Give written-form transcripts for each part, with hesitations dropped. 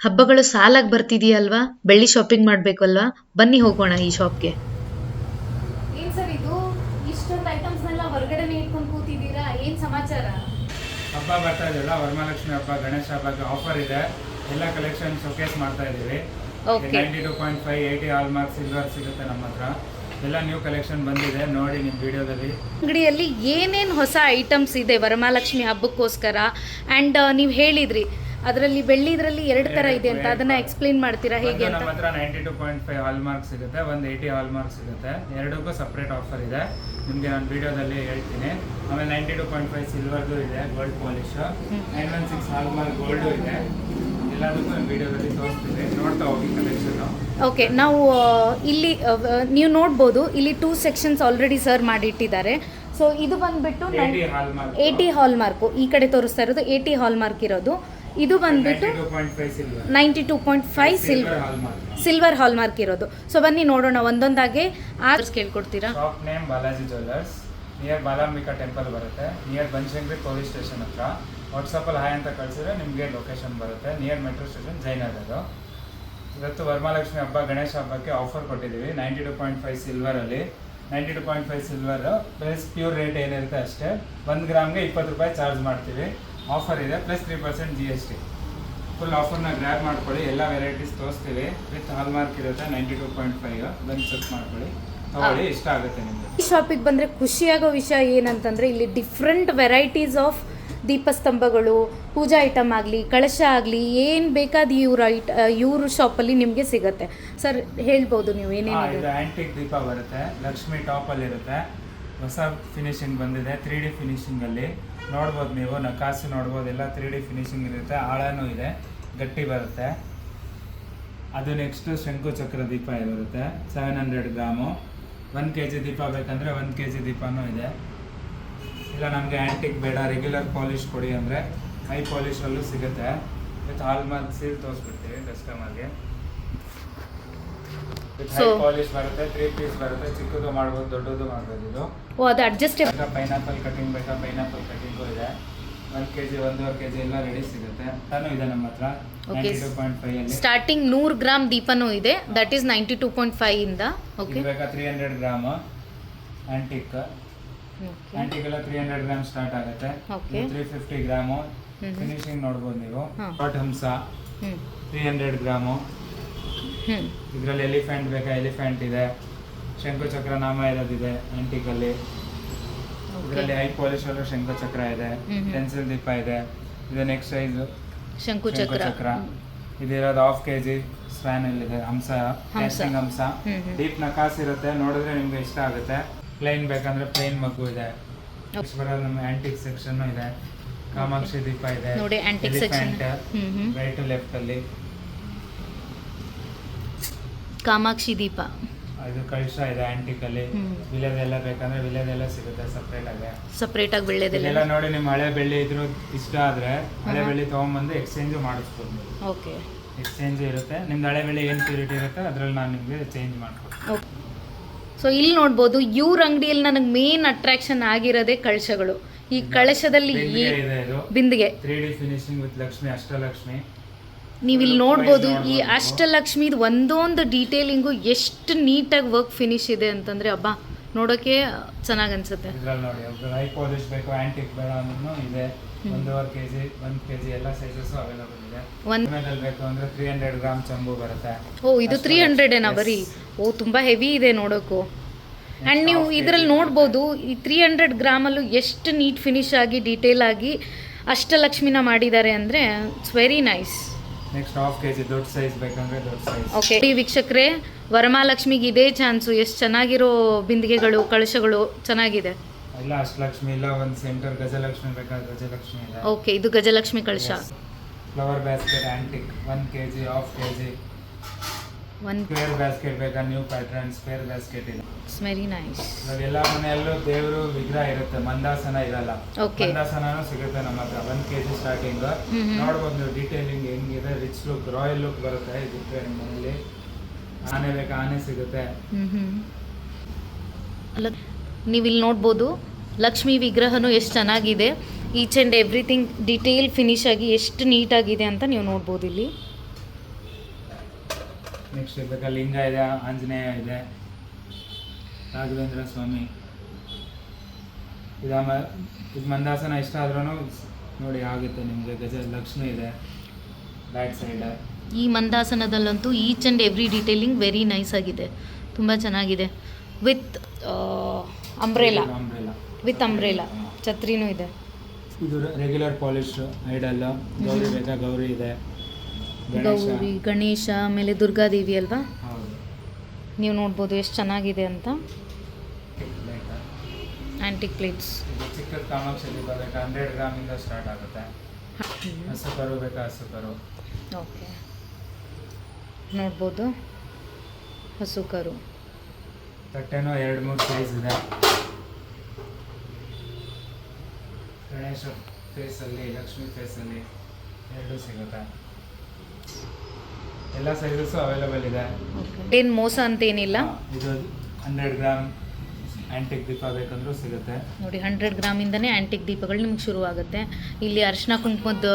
ಹಬ್ಬಗಳು ಸಾಲಾಗಿ ಬರ್ತಿದೆಯಲ್ವಾ? ಬೆಳ್ಳಿ ಶಾಪಿಂಗ್ ಮಾಡ್ಬೇಕು ಅಲ್ವಾ? ಬನ್ನಿ ಹೋಗೋಣ ಈ ಶಾಪ್ಗೆ. ಏನ್ ಸರ್ ಇದು ಇಷ್ಟೊಂದು ಐಟಮ್ಸ್ನೆಲ್ಲ ಹೊರಗಡೆನೆ ಇಟ್ಕೊಂಡು ಕೂತಿದ್ದೀರಾ? ಏನ್ ಸಮಾಚಾರ? ಹಬ್ಬ ಬರ್ತಾ ಇದೆಯಲ್ಲ, ವರಮಹಾಲಕ್ಷ್ಮಿ ಹಬ್ಬ, ಗಣೇಶ ಹಬ್ಬಕ್ಕೆ ಆಫರ್ ಇದೆ. ಎಲ್ಲ ಕಲೆಕ್ಷನ್ ಶೋಕೇಸ್ ಮಾಡ್ತಾ ಇದ್ದೀವಿ. 92.5 80 ಹಾಲ್ಮಾರ್ಕ್ ಸಿಲ್ವರ್ ಸಿಗುತ್ತೆ ನಮ್ಮ ಹತ್ರ. ಎಲ್ಲ ನ್ಯೂ ಕಲೆಕ್ಷನ್ ಬಂದಿದೆ, ನೋಡಿ ನಿಮ್ಮ ವಿಡಿಯೋದಲ್ಲಿ. ಅಂಗಡಿಯಲ್ಲಿ ಏನೇನು ಹೊಸ ಐಟಮ್ಸ್ ಇದೆ ವರಮಹಾಲಕ್ಷ್ಮಿ ಹಬ್ಬಕ್ಕೋಸ್ಕರ. ಆ್ಯಂಡ್ ನೀವು ಹೇಳಿದ್ರಿ ಅದರಲ್ಲಿ ಬೆಳ್ಳಿದ್ರಲ್ಲಿ ಎರಡು ಥರ ಇದೆ ಅಂತ, ಅದನ್ನ ಎಕ್ಸ್ಪ್ಲೇನ್ ಮಾಡ್ತೀರಾ ಹೇಗೆ ಅಂತ? ನಮ್ಮ ಹತ್ರ 92.5 ಹಾಲ್ಮಾರ್ಕ್ ಸಿಗುತ್ತೆ, ಒಂದು 80 ಹಾಲ್ಮಾರ್ಕ್ ಸಿಗುತ್ತೆ. ಎರಡಕ್ಕೂ ಸಪ್ರೇಟ್ ಆಫರ್ ಇದೆ, ನಿಮಗೆ ನಾನು ವಿಡಿಯೋದಲ್ಲಿ ಹೇಳ್ತೀನಿ. ಆಮೇಲೆ 92.5 ಸಿಲ್ವರ್ದು ಇದೆ, ಗೋಲ್ಡ್ ಪಾಲಿಶ್. 916 ಹಾಲ್ಮಾರ್ಕ್ ಗೋಲ್ಡು ಇದೆ. ಎಲ್ಲದಕ್ಕೂ ವಿಡಿಯೋದಲ್ಲಿ ತೋರಿಸ್ತೀವಿ, ನೋಡ್ತಾ ಹೋಗಿ ಕಲೆಕ್ಷನ್. ಓಕೆ, ನಾವು ಇಲ್ಲಿ ನೀವು ನೋಡ್ಬೋದು, ಇಲ್ಲಿ 2 ಸೆಕ್ಷನ್ಸ್ ಆಲ್ರೆಡಿ ಸರ್ವ್ ಮಾಡಿಟ್ಟಿದ್ದಾರೆ. ಸೊ ಇದು ಬಂದ್ಬಿಟ್ಟು 80 ಹಾಲ್ಮಾರ್ಕು, ಈ ಕಡೆ ತೋರಿಸ್ತಾ ಇರೋದು 80 ಹಾಲ್ಮಾರ್ಕ್ ಇರೋದು. ಇದು ಬಂದ್ಬಿಟ್ಟು 92.5 ಸಿಲ್ವರ್ ಹಾಲ್ಮಾರ್ಕ್ ಇರೋದು. ಸೊ ಬನ್ನಿ ನೋಡೋಣ ಒಂದೊಂದಾಗೆ. ಕೇಳ್ಕೊಡ್ತೀರಾ? Shop name Balaji jewellers, near Balambika temple ಬರುತ್ತೆ, ನಿಯರ್ ಬನಶಂಕರಿ ಪೊಲೀಸ್ ಸ್ಟೇಷನ್ ಹತ್ರ. ವಾಟ್ಸಪ್ಪಲ್ಲಿ ಹಾಯ್ ಅಂತ ಕಳಿಸಿದ್ರೆ ನಿಮಗೆ ಲೊಕೇಶನ್ ಬರುತ್ತೆ, ನಿಯರ್ ಮೆಟ್ರೋ ಸ್ಟೇಷನ್, ಜಯನಗರ. ಇವತ್ತು ವರಮಹಾಲಕ್ಷ್ಮಿ ಹಬ್ಬ, ಗಣೇಶ ಹಬ್ಬಕ್ಕೆ ಆಫರ್ ಕೊಟ್ಟಿದ್ದೀವಿ. 92.5 ಸಿಲ್ವರಲ್ಲಿ 92.5 ಸಿಲ್ವರ್ ಪ್ಲಸ್ ಪ್ಯೂರ್ ರೇಟ್ ಏನಿರುತ್ತೆ ಅಷ್ಟೇ. 1 ಗ್ರಾಮ್ಗೆ 20 ರೂಪಾಯಿ ಚಾರ್ಜ್ ಮಾಡ್ತೀವಿ. ಆಫರ್ ಇದೆ, ಪ್ಲಸ್ 3% GST. ಫುಲ್ ಆಫರ್ನ ಗ್ರ್ಯಾಬ್ ಮಾಡ್ಕೊಳ್ಳಿ. ಎಲ್ಲ ವೆರೈಟೀಸ್ ತೋರಿಸ್ತೀವಿ, ವಿತ್ ಹಾಲ್ಮಾರ್ಕ್ ಇರುತ್ತೆ. 92.5 ಬಂದು ಚೆಕ್ ಮಾಡ್ಕೊಳ್ಳಿ, ತಗೊಳ್ಳಿ, ಇಷ್ಟ ಆಗುತ್ತೆ ನಿಮಗೆ. ಈ ಶಾಪಿಗೆ ಬಂದರೆ ಖುಷಿಯಾಗೋ ವಿಷಯ ಏನಂತಂದರೆ, ಇಲ್ಲಿ ಡಿಫ್ರೆಂಟ್ ವೆರೈಟೀಸ್ ಆಫ್ ದೀಪಸ್ತಂಭಗಳು, ಪೂಜಾ ಐಟಮ್ ಆಗಲಿ, ಕಳಶ ಆಗಲಿ, ಏನು ಬೇಕಾದ ಇವ್ರ ಶಾಪಲ್ಲಿ ನಿಮಗೆ ಸಿಗುತ್ತೆ. ಸರ್ ಹೇಳ್ಬೋದು ನೀವು ಏನೇನಿದೆ? ಇದು ಆಂಟಿಕ್ ದೀಪ ಬರುತ್ತೆ, ಲಕ್ಷ್ಮಿ ಟಾಪಲ್ಲಿ ಇರುತ್ತೆ. ಹೊಸ ಫಿನಿಶಿಂಗ್ ಬಂದಿದೆ, 3D ಫಿನಿಶಿಂಗಲ್ಲಿ ನೋಡ್ಬೋದು ನೀವು. ನಕಾಸು ನೋಡ್ಬೋದು, ಎಲ್ಲ 3D ಫಿನಿಶಿಂಗ್ ಇರುತ್ತೆ. ಆಳನೂ ಇದೆ, ಗಟ್ಟಿ ಬರುತ್ತೆ. ಅದು ನೆಕ್ಸ್ಟು ಶಂಕು ಚಕ್ರ ದೀಪ ಬರುತ್ತೆ, 700 ಗ್ರಾಮು. 1 kg ದೀಪ ಬೇಕಂದರೆ 1 kg ದೀಪನೂ ಇದೆ. ಇಲ್ಲ ನಮಗೆ ಆ್ಯಂಟಿಕ್ ಬೇಡ, ರೆಗ್ಯುಲರ್ ಪಾಲಿಶ್ ಕೊಡಿ ಅಂದರೆ ಹೈ ಪಾಲಿಶಲ್ಲೂ ಸಿಗುತ್ತೆ. ವಿತ್ ಹಾಲ್ಮಾರ್ಕ್ ಸೀಲ್ ತೋರಿಸ್ಬಿಡ್ತೀವಿ ಕಸ್ಟಮರ್ಗೆ. ವಿತ್ ಹೈ ಪಾಲಿಶ್ ಬರುತ್ತೆ, 3 ಪೀಸ್ ಬರುತ್ತೆ. ಚಿಕ್ಕದು ಮಾಡ್ಬೋದು, ದೊಡ್ಡದು ಮಾಡ್ಬೋದು. ಇದು ಅದು ಅಡ್ಜಸ್ಟೇಬಲ್. ಪೈನಾಪಲ್ ಕಟಿಂಗ್ ಬೇಕಾ, ಪೈನಾಪಲ್ ಕಟಿಂಗು ಇದೆ. 1 kg 1.5 kg ಎಲ್ಲ ರೆಡಿ ಸಿಗುತ್ತೆ. ತಾನು ಇದೆ ನಮ್ಮ ಹತ್ರ 92.5 ಅಲ್ಲಿ. ಸ್ಟಾರ್ಟಿಂಗ್ 100 ಗ್ರಾಮ್ ದೀಪನೂ ಇದೆ, ದಟ್ ಈಸ್ 92.5 ಇಂದ. ಓಕೆ, ಬೇಕಾ 300 ಗ್ರಾಮ್ ಆಂಟಿಕ್. ಆಂಟಿಕ್ ಎಲ್ಲ 300 ಗ್ರಾಮ್ ಸ್ಟಾರ್ಟ್ ಆಗುತ್ತೆ. 350 ಗ್ರಾಮು ಫಿನಿಶಿಂಗ್ ನೋಡ್ಬೋದು ನೀವು. ಪಾಟ್ ಹಂಸ 300 ಗ್ರಾಮು. ಇದರಲ್ಲಿ ಎಲಿಫೆಂಟ್ ಬೇಕಾ, ಎಲಿಫೆಂಟ್ ಇದೆ. ಶಂಕು ಚಕ್ರ ನಾಮ ಇರೋದಿದೆ ಆಂಟಿಕಲ್ಲಿ. ಇದರಲ್ಲಿ ಹೈ ಪಾಲಿಶ್ ಅಲ್ಲೂ ಶಂಕು ಚಕ್ರ ಇದೆ, ಪೆನ್ಸಿಲ್ ದೀಪ ಇದೆ. ಇದು ನೆಕ್ಸ್ಟ್ ಸೈಜ್ ಶಂಕು ಚಕ್ರ. ಇದಿರೋದು 1/2 kg ಸ್ಪ್ಯಾನ್ ಇದೆ, ಹಂಸ, ಹಂಸ. ಡೀಪ್ ನಕಾಸ್ ಇರುತ್ತೆ, ನೋಡಿದ್ರೆ ನಿಮ್ಗೆ ಇಷ್ಟ ಆಗುತ್ತೆ. ಪ್ಲೇನ್ ಬೇಕಂದ್ರೆ ಪ್ಲೇನ್ ಮಗ್ಗು ಇದೆ. ನಮ್ಮ ಆಂಟಿಕ್ ಸೆಕ್ಷನ್ ಇದೆ. ಕಾಮಾಕ್ಷಿ ದೀಪ ಇದೆ ನೋಡಿ, ಆಂಟಿಕ್ ಸೆಕ್ಷನ್ ರೈಟ್ ಲೆಫ್ಟ್ ಅಲ್ಲಿ. ಕಾಮಾಕ್ಷಿ ದೀಪ, ಇದು ಕಳಶ ಇದೆ ಆಂಟಿಕ್ ಅಲ್ಲಿ. ವಿಳೆದೆಲ್ಲ ಬೇಕಂದ್ರೆ ವಿಳೆದೆಲ್ಲ ಸಿಗುತ್ತೆ ಸಪ್ರೇಟ್ ಆಗಿ. ವಿಳೆದೆಲ್ಲ ನೋಡಿ, ನಿಮ್ಮ ಹಳೆ ಬೆಳ್ಳಿ ಇದ್ರು ಇಷ್ಟ ಆದ್ರೆ ಹಳೆ ಬೆಳ್ಳಿ ತಗೊಂಡ್ಬಂದು ಎಕ್ಸ್ಚೇಂಜ್ ಮಾಡಿಸ್ಬೋದು. ಓಕೆ, ಎಕ್ಸ್ಚೇಂಜ್ ಇರುತ್ತೆ. ನಿಮ್ದು ಹಳೆ ಬೆಳ್ಳಿ ಏನು ಪ್ಯೂರಿಟಿ ಇರುತ್ತೆ ಅದ್ರಲ್ಲಿ ನಾನು ನಿಮಗೆ ಚೇಂಜ್ ಮಾಡ್ಕೊಡ್ತೀನಿ. ಸೊ ಇಲ್ಲಿ ನೋಡ್ಬೋದು, ಇವ್ರ ಅಂಗಡಿಯಲ್ಲಿ ನನಗೆ ಮೇನ್ ಅಟ್ರಾಕ್ಷನ್ ಆಗಿರೋದೇ ಕಳಶಗಳು. ಈ ಕಳಶದಲ್ಲಿ ಬಿಂದಿಗೆ 3D finishing with Lakshmi, Ashtalakshmi. ನೀವಿಲ್ಲಿ ನೋಡ್ಬೋದು, ಈ ಅಷ್ಟಲಕ್ಷ್ಮಿದು ಒಂದೊಂದು ಡೀಟೇಲಿಂಗು ಎಷ್ಟು ನೀಟಾಗಿ ವರ್ಕ್ ಫಿನಿಶ್ ಇದೆ ಅಂತಂದರೆ ಹಬ್ಬ ನೋಡೋಕ್ಕೆ ಚೆನ್ನಾಗಿ ಅನ್ಸುತ್ತೆ. ಇದ್ರಲ್ಲಿ ನೋಡಿ, ಹೈ ಪಾಲಿಶ್ ಬೇಕು, ಆಂಟಿಕ್ ಬೇಡ ಅನ್ನೋ ಇದೆ. 1.5 kg 1 kg ಎಲ್ಲ ಸೈಜಸ್ ಅವೈಲೇಬಲ್ ಇದೆ. ಒಂದ್ರಲ್ಲಿ ಬೇಕು ಅಂದ್ರೆ 300 ಗ್ರಾಮ್ ಚಂಬು ಬರುತ್ತೆ. ಓ, ಇದು 300 ಏನಾ ಬರೀ? ಓ, ತುಂಬ ಹೆವಿ ಇದೆ ನೋಡೋಕ್ಕೂ. ಆ್ಯಂಡ್ ನೀವು ಇದರಲ್ಲಿ ನೋಡ್ಬೋದು, ಈ 300 ಗ್ರಾಮಲ್ಲೂ ಎಷ್ಟು ನೀಟ್ ಫಿನಿಶ್ ಆಗಿ ಡೀಟೇಲ್ ಆಗಿ ಅಷ್ಟಲಕ್ಷ್ಮಿನ ಮಾಡಿದ್ದಾರೆ ಅಂದರೆ it's very nice. Next 1/2 kg ದೊಡ್ಡ ಸೈಜ್ ಬೇಕಂದ್ರೆ ದೊಡ್ಡ ಸೈಜ್. ಓಕೆ, ಈ ವೀಕ್ಷಕರೇ, ವರಮಹಾಲಕ್ಷ್ಮಿಗೆ ಇದೇ ಚಾನ್ಸು. ಎಷ್ಟು ಚೆನ್ನಾಗಿರೋ ಬಿಂದಿಗೆಗಳು, ಕಳಶಗಳು ಚೆನ್ನಾಗಿದೆ. ಇಲ್ಲ ಅಷ್ಟಲಕ್ಷ್ಮಿ ಇಲ್ಲ, ಒಂದು ಸೆಂಟರ್ ಗಜಲಕ್ಷ್ಮಿ ಬೇಕಾದ್ರೆ ಗಜಲಕ್ಷ್ಮಿ ಇದೆ. ಓಕೆ, ಇದು ಗಜಲಕ್ಷ್ಮಿ ಕಳಶ. Flower basket antique 1 kg 1/2 kg. Square basket ಬೇಕಾ, ನ್ಯೂ ಪ್ಯಾಟರ್ನ್ ಸ್ಕ್ವೇರ್ ಬ್ಯಾಸ್ಕೆಟ್ ಇದೆ. It's very nice. ಎಲ್ಲ ಮನೆಯಲ್ಲೂ ದೇವರು ವಿಗ್ರಹ ಇರುತ್ತೆ, ಮಂದಾಸನ ಇರಲ್ಲ. ಮಂದಾಸನೂ ಸಿಗುತ್ತೆ ನಮ್ಮ ಹತ್ರ. 1 kg ಸ್ಟಾರ್ಟಿಂಗ್. ನೋಡ್ಬೋದು ನೀವು ಡೀಟೇಲಿಂಗ್ ಹೆಂಗಿದೆ, ರಿಚ್ ಲುಕ್, ರಾಯಲ್ ಲುಕ್ ಬರುತ್ತೆ. ಇದಕ್ಕೆ ನಿಮ್ಮ ಮನೇಲಿ ಆನೆ ಬೇಕಾ, ಆನೆ ಸಿಗುತ್ತೆ. ಅಲ್ಲ, ನೀವಿಲ್ಲಿ ನೋಡ್ಬೋದು, ಲಕ್ಷ್ಮೀ ವಿಗ್ರಹನೂ ಎಷ್ಟು ಚೆನ್ನಾಗಿದೆ. Each and everything detail finish ಆಗಿ ಎಷ್ಟು ನೀಟಾಗಿದೆ ಅಂತ ನೀವು ನೋಡ್ಬೋದು ಇಲ್ಲಿ. ನೆಕ್ಸ್ಟ್ ಬೇಕಾ ಲಿಂಗ ಇದೆ, ಆಂಜನೇಯ ಇದೆ, ರಾಘವೇಂದ್ರ ಸ್ವಾಮಿ. ಇದು ಮಂದಾಸನ ಇಷ್ಟ ಆದ್ರೂ ನೋಡಿ ಆಗುತ್ತೆ ನಿಮಗೆ. ಗಜಲಕ್ಷ್ಮಿ ಇದೆ ಬ್ಯಾಕ್ ಸೈಡ್. ಈ ಮಂದಾಸನದಲ್ಲಂತೂ each and every detailing very nice ಆಗಿದೆ, ತುಂಬ ಚೆನ್ನಾಗಿದೆ. ವಿತ್ ಅಂಬ್ರೆಲಾ, ವಿತ್ ಅಂಬ್ರೆಲಾ ಛತ್ರಿನೂ ಇದೆ. ಇದು ರೆಗ್ಯುಲರ್ ಪಾಲಿಶ್ ಐಡಲ್. ಗೌರಿ ಬೇಕಾ ಗೌರಿ ಇದೆ, ಗೌರಿ, ಗಣೇಶ, ಆಮೇಲೆ ದುರ್ಗಾದೇವಿ ಅಲ್ವಾ. ಹೌದು. ನೀವು ನೋಡ್ಬೋದು ಎಷ್ಟು ಚೆನ್ನಾಗಿದೆ ಅಂತ. Antique plates. ಇದು ಚಿಕ್ಕದ ಕಾಮಾಕ್ಷಿ ಬೇಕಾ 100 ಗ್ರಾಮಿಂದ ಸ್ಟಾರ್ಟ್ ಆಗುತ್ತೆ. ಹಸು ಕರು ಬೇಕಾ ಹಸು ಕರು. ಓಕೆ, ನೋಡ್ಬೋದು ಹಸು ಕರು. ತಟ್ಟೆನೂ 2-3 ಸೈಜ್ ಇದೆ. ಗಣೇಶ ಫೇಸಲ್ಲಿ, ಲಕ್ಷ್ಮಿ ಫೇಸಲ್ಲಿ ಎರಡೂ ಸಿಗುತ್ತೆ. ಎಲ್ಲ ಸೈಜಸ್ಸು ಅವೈಲೇಬಲ್ ಇದೆ. ಏನು ಮೋಸ ಅಂತೇನಿಲ್ಲ. ಇದು 100 ಗ್ರಾಮ್ ಆ್ಯಂಟಿಕ್ ದೀಪ ಬೇಕಂದ್ರೂ ಸಿಗುತ್ತೆ. ನೋಡಿ 100 ಗ್ರಾಮಿಂದನೇ ಆ್ಯಂಟಿಕ್ ದೀಪಗಳು ನಿಮ್ಗೆ ಶುರುವಾಗುತ್ತೆ. ಇಲ್ಲಿ ಅರಿಶಿನ ಕುಂಕುಮದ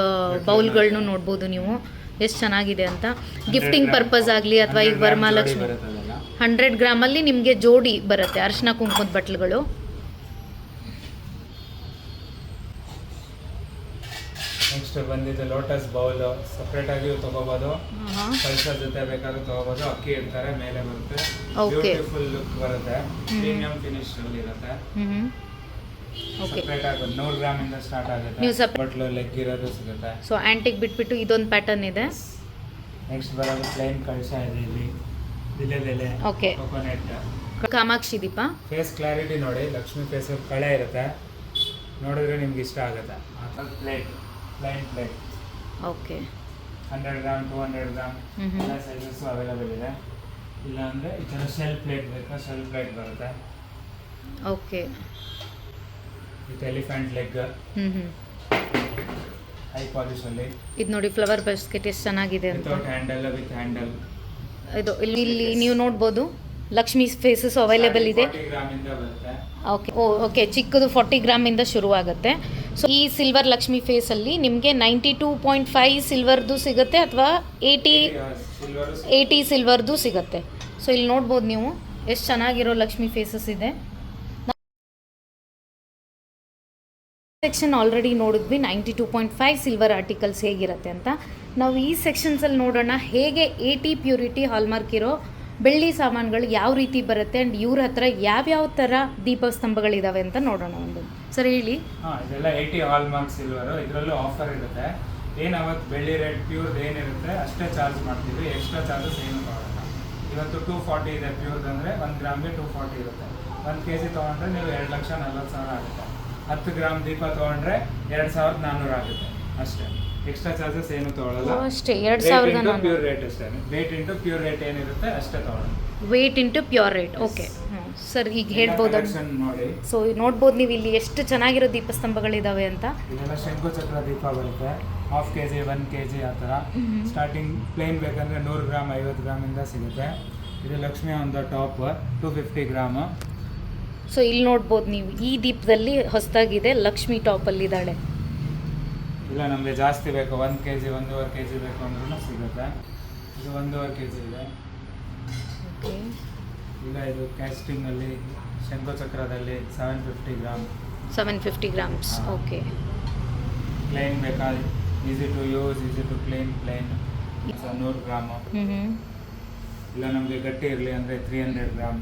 ಬೌಲ್ಗಳನ್ನೂ ನೋಡ್ಬೋದು ನೀವು, ಎಷ್ಟು ಚೆನ್ನಾಗಿದೆ ಅಂತ. ಗಿಫ್ಟಿಂಗ್ ಪರ್ಪಸ್ ಆಗಲಿ ಅಥವಾ ಈಗ ವರಮಹಾಲಕ್ಷ್ಮಿ 100 ಗ್ರಾಮಲ್ಲಿ ನಿಮಗೆ ಜೋಡಿ ಬರುತ್ತೆ ಅರಿಶಿನ ಕುಂಕುಮದ ಬಟ್ಲುಗಳು. ನೆಕ್ಸ್ಟ್ ಬಂದಿದೆ ಲೋಟಸ್ ಬೌಲ್. ಸಪ್ರೇಟಾಗಿ ತೊಗೋಬೋದು, ಕಲ್ಸದ ಜೊತೆ ಬೇಕಾದ್ರೂ ತೊಗೋಬೋದು. ಅಕ್ಕಿ ಇರ್ತಾರೆ, ಮೇಲೆ ಬರುತ್ತೆ, ಬ್ಯೂಟಿಫುಲ್ ಲುಕ್ ಬರುತ್ತೆ, ಪ್ರೀಮಿಯಂ ಫಿನಿಶ್ ಅಲ್ಲಿ ಇರುತ್ತೆ. ಸಪ್ರೇಟ್ ಆಗಿ 100 ಗ್ರಾಮಿಂದ ಸ್ಟಾರ್ಟ್ ಆಗುತ್ತೆ. ಬಟ್ಲು ಲೆಗ್ ಇರೋದು ಸಿಗುತ್ತೆ. ಸೊ ಆ್ಯಂಟಿಕ್ ಬಿಟ್ಬಿಟ್ಟು ಇದೊಂದು ಪ್ಯಾಟರ್ನ್ ಇದೆ. ನೆಕ್ಸ್ಟ್ ಬರೋದು ಪ್ಲೈನ್ ಕಳಶ ಇದೆ. ಇಲ್ಲಿ ವಿಳೆದೆಲೆ, ಓಕೆ, ಕೊಕೊನೆಟ್, ಕಾಮಾಕ್ಷಿ ದೀಪ. ಫೇಸ್ ಕ್ಲಾರಿಟಿ ನೋಡಿ, ಲಕ್ಷ್ಮಿ ಫೇಸ್ ಕಳೆ ಇರುತ್ತೆ, ನೋಡಿದ್ರೆ ನಿಮ್ಗೆ ಇಷ್ಟ ಆಗುತ್ತೆ. Plate, plain plate. Okay, 100 gram 200 gram ಎಲ್ಲ ಸೈಜಸ್ಸು ಅವೈಲೇಬಲ್ ಇದೆ. ಇಲ್ಲಾಂದರೆ ಈ ಥರ ಶೆಲ್ ಪ್ಲೇಟ್ ಬೇಕಾ ಶೆಲ್ ಪ್ಲೇಟ್ ಬರುತ್ತೆ. Okay, with elephant leg, high ಪಾಲಿಶಲ್ಲಿ. ಇದು ನೋಡಿ ಫ್ಲವರ್ ಬಾಸ್ಕೆಟ್ ಎಷ್ಟು ಚೆನ್ನಾಗಿದೆ ಅಂತ. Without handle, with handle. ಇದು ಇಲ್ಲಿ ನೀವು ನೋಡ್ಬೋದು ಲಕ್ಷ್ಮಿ ಫೇಸಸ್ ಅವೈಲೇಬಲ್ ಇದೆ. 40 ಗ್ರಾಮಿಂದ ಬರುತ್ತೆ. ಓಕೆ, ಓಕೆ, ಚಿಕ್ಕದು 40 ಗ್ರಾಮಿಂದ ಶುರುವಾಗುತ್ತೆ. ಸೊ ಈ ಸಿಲ್ವರ್ ಲಕ್ಷ್ಮಿ ಫೇಸಲ್ಲಿ ನಿಮಗೆ 92.5 ಸಿಲ್ವರ್ದು ಸಿಗುತ್ತೆ ಅಥವಾ 80 ಸಿಲ್ವರ್ದು ಸಿಗುತ್ತೆ. ಸೊ ಇಲ್ಲಿ ನೋಡ್ಬೋದು ನೀವು ಎಷ್ಟು ಚೆನ್ನಾಗಿರೋ ಲಕ್ಷ್ಮಿ ಫೇಸಸ್ ಇದೆ. ಸೆಕ್ಷನ್ ಆಲ್ರೆಡಿ ನೋಡಿದ್ವಿ 92.5 ಸಿಲ್ವರ್ ಆರ್ಟಿಕಲ್ಸ್ ಹೇಗಿರುತ್ತೆ ಅಂತ. ನಾವು ಈ ಸೆಕ್ಷನ್ಸಲ್ಲಿ ನೋಡೋಣ ಹೇಗೆ 80 ಪ್ಯೂರಿಟಿ ಹಾಲ್ಮಾರ್ಕ್ ಇರೋ ಬೆಳ್ಳಿ ಸಾಮಾನುಗಳು ಯಾವ ರೀತಿ ಬರುತ್ತೆ ಆ್ಯಂಡ್ ಇವ್ರ ಹತ್ರ ಯಾವ್ಯಾವ ಥರ ದೀಪಸ್ತಂಭಗಳಿದ್ದಾವೆ ಅಂತ ನೋಡೋಣ. ಒಂದು ಸರಿ ಹೇಳಿ. ಇದೆಲ್ಲ 80 ಹಾಲ್ಮಾರ್ಕ್ ಸಿಲ್ವರು. ಇದರಲ್ಲೂ ಆಫರ್ ಇರುತ್ತೆ. ಏನು ಅವತ್ತು ಬೆಳ್ಳಿ ರೇಟ್ ಪ್ಯೂರ್ದು ಏನಿರುತ್ತೆ ಅಷ್ಟೇ ಚಾರ್ಜ್ ಮಾಡ್ತೀವಿ, ಎಕ್ಸ್ಟ್ರಾ ಚಾರ್ಜಸ್ ಏನು ಬರೋಲ್ಲ. ಇವತ್ತು 240 ಇದೆ ಪ್ಯೂರ್ದು ಅಂದರೆ 1 ಗ್ರಾಮ್ಗೆ 240 ಇರುತ್ತೆ. 1 kg ತೊಗೊಂಡ್ರೆ ನೀವು 2,40,000 ಆಗುತ್ತೆ. 10 ಗ್ರಾಮ್ ದೀಪ ತೊಗೊಂಡ್ರೆ 2,400 ಆಗುತ್ತೆ ಅಷ್ಟೇ. ಎಕ್ಸ್ಟ್ರಾ ಚಾರ್ಜಸ್ ಏನು ತೊಗೊಳ್ಳಲ್ಲ. ಅಷ್ಟೇ 2,400 ಪ್ಯೂರ್ ರೇಟ್ ಅಷ್ಟೇ. ವೇಟ್ ಇಂಟು ಪ್ಯೂರ್ ರೇಟ್ ಏನಿರುತ್ತೆ ಅಷ್ಟೇ ತೊಗೊಳ್ಳೋಣ. Weight into pure rate. Okay, sir ಈಗ ಹೇಳ್ಬೋದು ನೋಡಿ. ಸೊ ನೋಡ್ಬೋದು ನೀವು ಇಲ್ಲಿ ಎಷ್ಟು ಚೆನ್ನಾಗಿರೋ ದೀಪಸ್ತಂಭಗಳಿದ್ದಾವೆ ಅಂತ. ಇದೆಲ್ಲ ಶಂಕುಚಕ್ರ ದೀಪ ಬರುತ್ತೆ. 1/2 kg 1 kg ಆ ಥರ. ಸ್ಟಾರ್ಟಿಂಗ್ ಪ್ಲೇನ್ ಬೇಕಂದರೆ 100 ಗ್ರಾಮ್ 50 ಗ್ರಾಮಿಂದ ಸಿಗುತ್ತೆ. ಇದು ಲಕ್ಷ್ಮಿ ಒಂದು ಟಾಪ್ 250 ಗ್ರಾಮು. ಸೊ ಇಲ್ಲಿ ನೋಡ್ಬೋದು ನೀವು ಈ ದೀಪದಲ್ಲಿ ಹೊಸದಾಗಿದೆ ಲಕ್ಷ್ಮಿ ಟಾಪಲ್ಲಿದ್ದಾಳೆ. ಇಲ್ಲ ನಮಗೆ ಜಾಸ್ತಿ ಬೇಕು, 1 kg 1.5 kg ಬೇಕು ಅಂದ್ರೂ ಸಿಗುತ್ತೆ. ಇದು 1.5 kg ಇದೆ. ಓಕೆ, ಈಗ ಇದು ಕ್ಯಾಸ್ಟಿಂಗಲ್ಲಿ ಶಂಕುಚಕ್ರದಲ್ಲಿ 750 ಗ್ರಾಮ್. 750 ಗ್ರಾಮ್ಸ್. ಓಕೆ, ಪ್ಲೇನ್ ಬೇಕಾ, easy to use, easy to plain 100 gram. ಇಲ್ಲ ನಮಗೆ ಗಟ್ಟಿ ಇರಲಿ ಅಂದರೆ 300 ಗ್ರಾಮ್.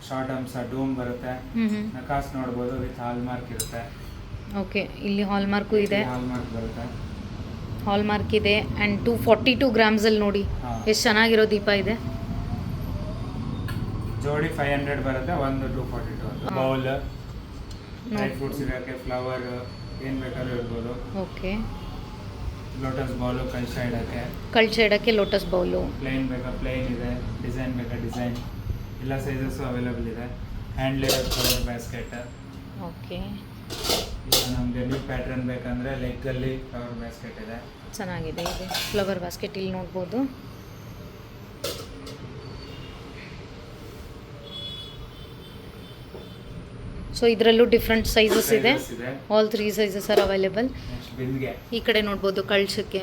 ಶಾರ್ಟ್ ಅಂಶ ಡೂಮ್ ಬರುತ್ತೆ. ನಕಾಸ್ ನೋಡ್ಬೋದು, ವಿತ್ ಹಾಲ್ಮಾರ್ಕ್ ಇರುತ್ತೆ. ಓಕೆ, ಇಲ್ಲಿ ಹಾಲ್ಮಾರ್ಕು ಇದೆ. ಹಾಲ್ಮಾರ್ಕ್ ಬರುತ್ತೆ, ಹಾಲ್ಮಾರ್ಕ್ ಇದೆ. ಆ್ಯಂಡ್ 242 ಗ್ರಾಮ್ಸಲ್ಲಿ ನೋಡಿ ಎಷ್ಟು ಚೆನ್ನಾಗಿರೋ ದೀಪ ಇದೆ. ಜೋಡಿ 500 ಬರುತ್ತೆ, ಒಂದು 242. ಬೌಲ್, ಡ್ರೈ ಫ್ರೂಟ್ಸ್ ಇರೋಕ್ಕೆ, ಫ್ಲವರ್ ಏನು ಬೇಕಾದ್ರೂ ಇರ್ಬೋದು. ಓಕೆ, ಲೋಟಸ್ ಬೌಲು, ಕಳಶ ಇಡಕ್ಕೆ ಲೋಟಸ್ ಬೌಲು. ಪ್ಲೇನ್ ಬೇಕಾ ಪ್ಲೇನ್ ಇದೆ, ಡಿಸೈನ್ ಬೇಕಾ ಡಿಸೈನ್, ಎಲ್ಲ ಸೈಜಸ್ಸು ಅವೈಲೇಬಲ್ ಇದೆ. Hand layer flower basket. Okay, ಈಗ ನಮಗೆ ನ್ಯೂ ಪ್ಯಾಟ್ರನ್ ಬೇಕಂದರೆ ಲೆಗ್ಗಲ್ಲಿ ಫ್ಲವರ್ ಬ್ಯಾಸ್ಕೆಟ್ ಇದೆ. ಚೆನ್ನಾಗಿದೆ ಇದೆ ಫ್ಲವರ್ ಬ್ಯಾಸ್ಕೆಟ್. ಇಲ್ಲಿ ನೋಡ್ಬೋದು. ಸೊ ಇದರಲ್ಲೂ ಡಿಫ್ರೆಂಟ್ ಸೈಜಸ್ ಇದೆ. All 3 sizes are available. ಬಿಂದಿಗೆ ಈ ಕಡೆ ನೋಡ್ಬೋದು ಕಳಶಕ್ಕೆ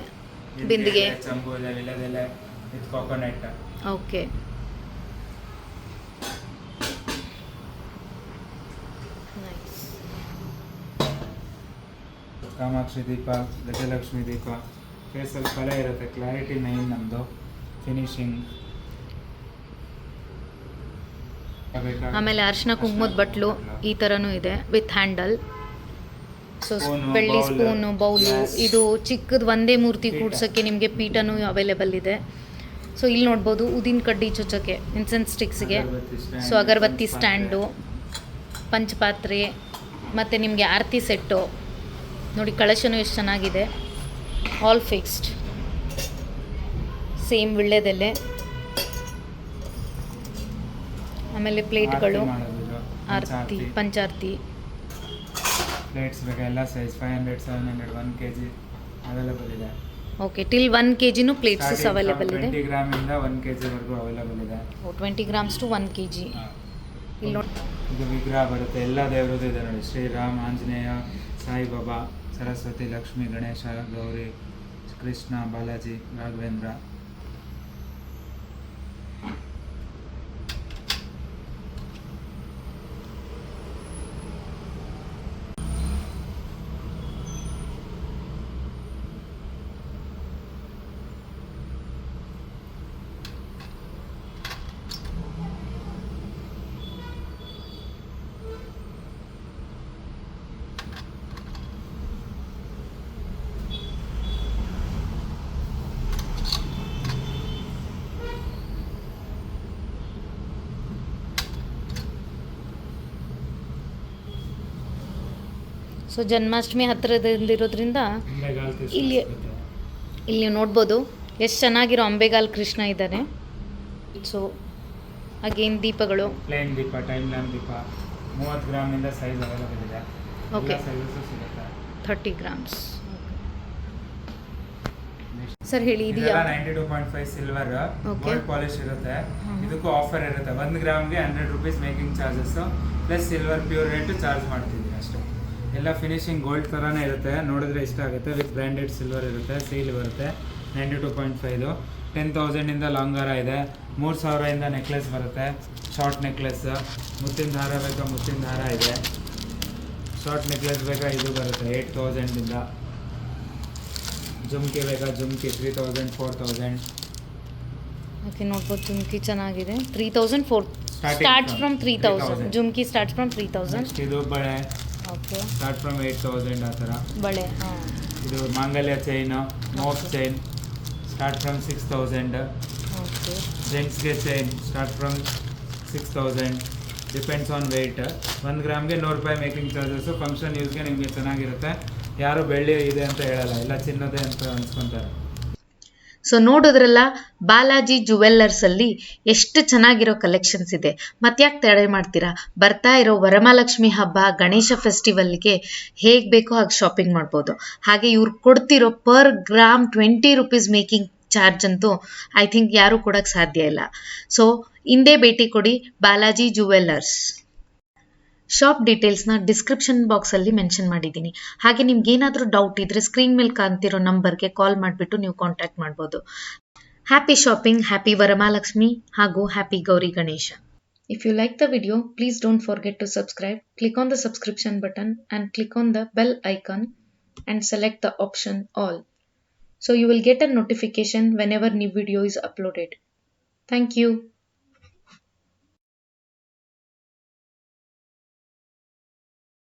ಬಿಂದಿಗೆ. ಚಂಬು ಇದೆ, ವಿಳೆದೆಲೆ with coconut. Okay. Nice. Kamakshi ದೀಪ, ಗಜಲಕ್ಷ್ಮಿ ದೀಪ, ಫೇಸಲ್ಲಿ ಕಲೆ ಇರುತ್ತೆ, ಕ್ಲಾರಿಟಿ ಮೈನ್ ನಮ್ಮದು, ಫಿನಿಶಿಂಗ್. ಆಮೇಲೆ ಅರಿಶಿನ ಕುಂಕುಮದ ಬಟ್ಲು ಈ ಥರನೂ ಇದೆ ವಿತ್ ಹ್ಯಾಂಡಲ್. ಸೊ Spoon, ಬೆಳ್ಳಿ bowl, ಸ್ಪೂನು, ಬೌಲು. glass. ಇದು ಚಿಕ್ಕದು ಒಂದೇ ಮೂರ್ತಿ ಪೀಠ. ಕೂಡ್ಸೋಕ್ಕೆ ನಿಮಗೆ ಪೀಠನೂ ಅವೈಲೇಬಲ್ ಇದೆ. ಸೊ ಇಲ್ಲಿ ನೋಡ್ಬೋದು ಉದಿನ ಕಡ್ಡಿ ಚುಚ್ಚೋಕ್ಕೆ, ಇನ್ಸೆನ್ಸ್ ಸ್ಟಿಕ್ಸ್ಗೆ. ಸೊ ಅಗರಬತ್ತಿ ಸ್ಟ್ಯಾಂಡು, ಪಂಚಪಾತ್ರೆ, ಮತ್ತು ನಿಮಗೆ ಆರತಿ ಸೆಟ್ಟು ನೋಡಿ. ಕಳಶನೂ ಎಷ್ಟು ಚೆನ್ನಾಗಿದೆ, ಆಲ್ ಫಿಕ್ಸ್ಡ್, ಸೇಮ್ ವಿಳ್ಳೆದೆಲೆ. ಆಮೇಲೆ ಪ್ಲೇಟ್ಗಳು, ಆರತಿ, ಪಂಚಾರತಿ. ಪ್ಲೇಟ್ಸ್ ಬೇಕಾ ಎಲ್ಲ ಸೈಜ್ 500, 700, 1 kg ಅವೈಲೇಬಲ್ ಇದೆ. ಓಕೆ, ಟಿಲ್ 1 kg ಪ್ಲೇಟ್ಸಸ್ ಅವೈಲೇಬಲ್ ಇದೆ. 20 ಗ್ರಾಮಿಂದ 1 kg ವರೆಗೂ ಅವೈಲೇಬಲ್ ಇದೆ. 20 grams to 1 kg. ಇಲ್ಲಿ ನೋಡಿ, ಇದು ವಿಗ್ರಹ ಬರುತ್ತೆ, ಎಲ್ಲ ದೇವರದ್ದು ಇದೆ ನೋಡಿ. ಶ್ರೀರಾಮ್, ಆಂಜನೇಯ, ಸಾಯಿಬಾಬಾ, ಸರಸ್ವತಿ, ಲಕ್ಷ್ಮಿ, ಗಣೇಶ, ಗೌರಿ, ಕೃಷ್ಣ, ಬಾಲಾಜಿ, ರಾಘವೇಂದ್ರ. ಸೊ ಜನ್ಮಾಷ್ಟಮಿ ಹತ್ತಿರದಲ್ಲಿರೋದ್ರಿಂದ ಇಲ್ಲಿ ಇಲ್ಲಿ ನೋಡ್ಬೋದು ಎಷ್ಟು ಚೆನ್ನಾಗಿರೋ ಅಂಬೆಗಾಲ್ ಕೃಷ್ಣ ಇದ್ದಾನೆ. ಸೊ ಅಗೇನ್ ದೀಪಗಳು, ಪ್ಲೇನ್ ದೀಪ, ಟೈಮ್ ಲ್ಯಾಂಪ್ ದೀಪ, 30 ಗ್ರಾಮಿಂದ ಸೈಜ್ ಅವೈಲೇಬಲ್ ಇದೆ. Okay. ಸೈಜಸ್ಸು ಸಿಗುತ್ತೆ. 30 grams. ಸರ್ ಹೇಳಿ, ಇದು ಇದೆಲ್ಲ ಯಾವ 92.5 ಸಿಲ್ವರ್, Okay. ಗೋಲ್ಡ್ ಪಾಲಿಶ್ ಇರುತ್ತೆ. ಇದಕ್ಕೂ ಆಫರ್ ಇರುತ್ತೆ. 1 ಗ್ರಾಮ್ಗೆ 100 rupees making charges plus silver pure rate charge ಮಾಡ್ತಿದ್ದೀವಿ ಅಷ್ಟೇ. ಎಲ್ಲ ಫಿನಿಶಿಂಗ್ ಗೋಲ್ಡ್ ಥರನೇ ಇರುತ್ತೆ, ನೋಡಿದ್ರೆ ಇಷ್ಟ ಆಗುತ್ತೆ. ವಿತ್ ಬ್ರ್ಯಾಂಡೆಡ್ ಸಿಲ್ವರ್ ಇರುತ್ತೆ, ಸೀಲ್ ಬರುತ್ತೆ. 92.5. 10,000 ಇಂದ ಲಾಂಗ್ ಹಾರ ಇದೆ, 3,000 ಇಂದ ನೆಕ್ಲೆಸ್ ಬರುತ್ತೆ, ಶಾರ್ಟ್ ನೆಕ್ಲೆಸ್. ಮುತ್ತಿನ ದಾರ ಬೇಕಾ, ಮುತ್ತಿನ ದಾರ ಇದೆ. ಶಾರ್ಟ್ ನೆಕ್ಲೆಸ್ ಬೇಕಾ, ಇದು ಬರುತ್ತೆ 8,000 ಇಂದ. ಜುಮ್ಕಿ ಬೇಕಾ, ಜುಮ್ಕಿ 3,000, 4,000. ಓಕೆ, ನೋಡ್ಬೋದು ಜುಮ್ಕಿ ಚೆನ್ನಾಗಿದೆ. 3,000, Starting starts from from 3,000. 3,000. Jhumki starts from 3,000. Next ಇದು ಬಳೆ ಓಕೆ, ಸ್ಟಾರ್ಟ್ ಫ್ರಮ್ 8,000 ಆ ಥರ. ಬಳೆ, ಹಾಂ, ಇದು ಮಾಂಗಲ್ಯ ಚೈನು, ಮೋಕ್ ಚೈನ್ ಸ್ಟಾರ್ಟ್ ಫ್ರಮ್ 6,000. ಓಕೆ. ಜೆಂಟ್ಸ್ಗೆ chain start from 6,000. Depends on weight. 1 ಗ್ರಾಮ್ಗೆ 100 ರೂಪಾಯಿ ಮೇಕಿಂಗ್ ಚಾರ್ಜಸ್ಸು. ಫಂಕ್ಷನ್ ಯೂಸ್ಗೆ ನಿಮಗೆ ಚೆನ್ನಾಗಿರುತ್ತೆ. ಯಾರು ಬೆಳ್ಳಿ ಇದೆ ಅಂತ ಹೇಳಲ್ಲ, ಎಲ್ಲ ಚಿನ್ನದೇ ಅಂತ ಅನ್ಸ್ಕೊತಾರೆ. ಸೊ ನೋಡಿದ್ರಲ್ಲ, ಬಾಲಾಜಿ ಜುವೆಲ್ಲರ್ಸಲ್ಲಿ ಎಷ್ಟು ಚೆನ್ನಾಗಿರೋ ಕಲೆಕ್ಷನ್ಸ್ ಇದೆ. ಮತ್ತ್ಯಾಕೆ ತಡೆ ಮಾಡ್ತೀರಾ? ಬರ್ತಾ ಇರೋ ವರಮಹಾಲಕ್ಷ್ಮಿ ಹಬ್ಬ, ಗಣೇಶ ಫೆಸ್ಟಿವಲ್ಗೆ ಹೇಗೆ ಬೇಕೋ ಹಾಗೆ ಶಾಪಿಂಗ್ ಮಾಡ್ಬೋದು. ಹಾಗೆ ಇವ್ರು ಕೊಡ್ತಿರೋ per gram 20 rupees making charge ಅಂತೂ ಐ ಥಿಂಕ್ ಯಾರೂ ಕೊಡೋಕ್ಕೆ ಸಾಧ್ಯ ಇಲ್ಲ. ಸೊ ಹಿಂದೆ ಭೇಟಿ ಕೊಡಿ ಬಾಲಾಜಿ ಜುವೆಲ್ಲರ್ಸ್. ಶಾಪ್ ಡೀಟೇಲ್ಸ್ನ ಡಿಸ್ಕ್ರಿಪ್ಷನ್ ಬಾಕ್ಸಲ್ಲಿ ಮೆನ್ಷನ್ ಮಾಡಿದ್ದೀನಿ. ಹಾಗೆ ನಿಮ್ಗೆ ಏನಾದರೂ ಡೌಟ್ ಇದ್ದರೆ ಸ್ಕ್ರೀನ್ ಮೇಲೆ ಕಾಣ್ತಿರೋ ನಂಬರ್ಗೆ ಕಾಲ್ ಮಾಡಿಬಿಟ್ಟು ನೀವು ಕಾಂಟ್ಯಾಕ್ಟ್ ಮಾಡ್ಬೋದು. ಹ್ಯಾಪಿ ಶಾಪಿಂಗ್, ಹ್ಯಾಪಿ ವರಮಹಾಲಕ್ಷ್ಮಿ ಹಾಗೂ happy Gauri Ganesha. If you like the video, please don't forget to subscribe. Click on the subscription button and click on the bell icon and select the option all. So you will get a notification whenever new video is uploaded. Thank you.